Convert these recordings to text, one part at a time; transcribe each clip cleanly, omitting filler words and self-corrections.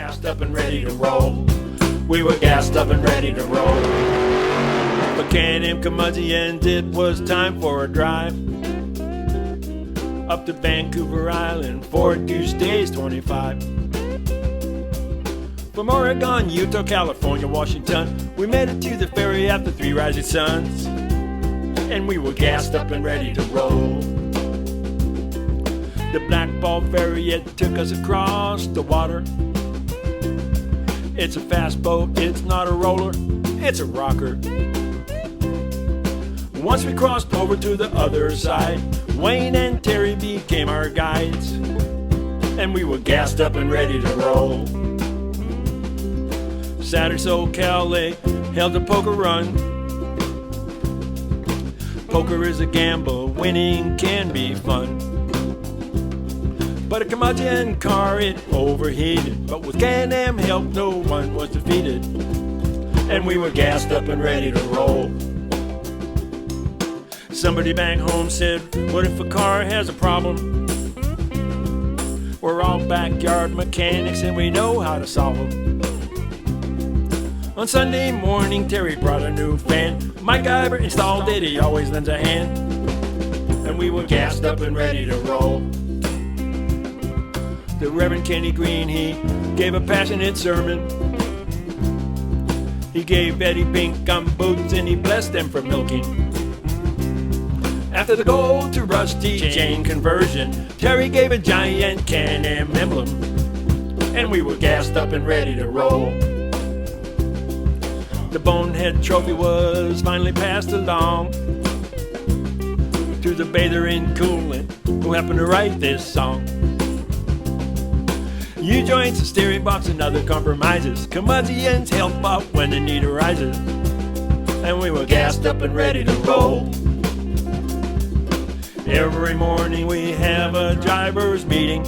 gassed up and ready to roll. We were gassed up and ready to roll. For CanAm Curmudgeons, it was time for a drive up to Vancouver Island for Deuce Days 25. From Oregon, Utah, California, Washington, we made it to the ferry after 3 rising suns, and we were gassed up and ready to roll. The Black Ball ferry, it took us across the water. It's a fast boat, it's not a roller, it's a rocker. Once we crossed over to the other side, Wayne and Terry became our guides, and we were gassed up and ready to roll. Saturday SoCal, they held a poker run. Poker is a gamble, winning can be fun. But a curmudgeon car, it overheated, but with CanAm help, no one was defeated, and we were gassed up and ready to roll. Somebody back home said, what if a car has a problem? We're all backyard mechanics and we know how to solve them. On Sunday morning, Terry brought a new fan. Mike Iver installed it, he always lends a hand, and we were gassed up and ready to roll. The Reverend Kenny Green, he gave a passionate sermon. He gave Eddie Pink gum boots and he blessed them for milking. After the gold to rusty chain conversion, Terry gave a giant CanAm emblem, and we were gassed up and ready to roll. The Bonehead Trophy was finally passed along to the bather in Coolant who happened to write this song. U-joints, the steering box, and other compromises, curmudgeons help out when the need arises, and we were gassed up and ready to roll. Every morning we have a driver's meeting.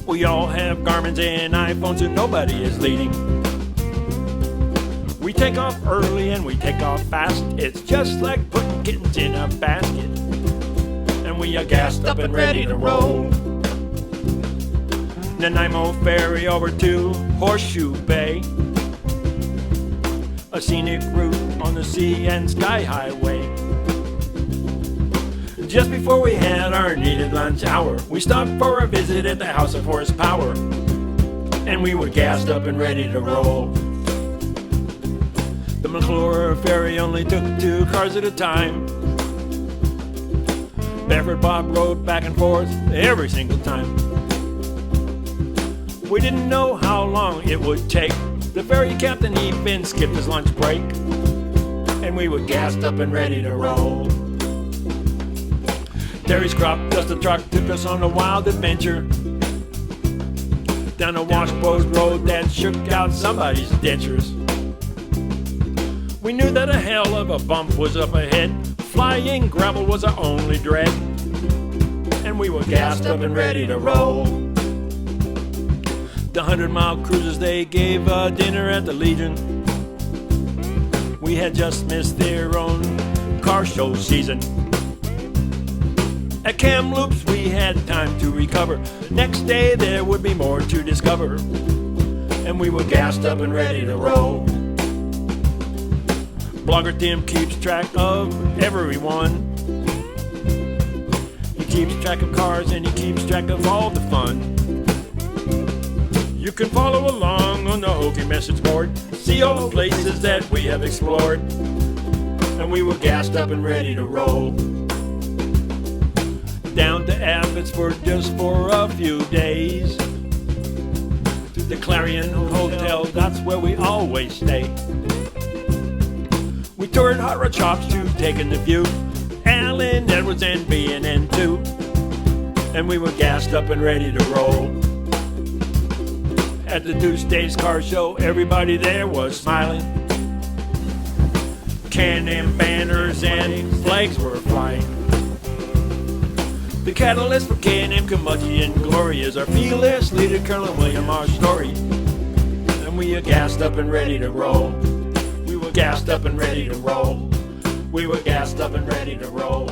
We all have Garmin's and iPhones and nobody is leading. We take off early and we take off fast. It's just like putting kittens in a basket, and we are gassed up and ready to roll. Nanaimo ferry over to Horseshoe Bay, a scenic route on the sea and sky highway. Just before we had our needed lunch hour, we stopped for a visit at the House of Horsepower, and we were gassed up and ready to roll. The McClure ferry only took 2 cars at a time. Bedford Bob rode back and forth every single time. We didn't know how long it would take. The ferry captain even skipped his lunch break, and we were gassed up and ready to roll. Terry's crop duster truck took us on a wild adventure down a washboard road that shook out somebody's dentures. We knew that a hell of a bump was up ahead. Flying gravel was our only dread, and we were gassed up and ready to roll. The 100-mile cruisers, they gave a dinner at the Legion. We had just missed their own car show season. At Kamloops we had time to recover. Next day there would be more to discover, and we were gassed up and ready to roll. Blogger Tim keeps track of everyone. He keeps track of cars and he keeps track of all the fun. You can follow along on the Okie message board, see all the places that we have explored, and we were gassed up and ready to roll. Down to Abbotsford just for a few days, to the Clarion Hotel, that's where we always stay. We toured Hot Rod Shops to take in the view, Allen Edwards and B&N too, and we were gassed up and ready to roll. At the Deuce Days car show, everybody there was smiling. CanAm banners and flags were flying. The catalyst for CanAm Curmudgeon glory is our fearless leader, Colonel William R. Story, and we are gassed up and ready to roll. We were gassed up and ready to roll. We were gassed up and ready to roll.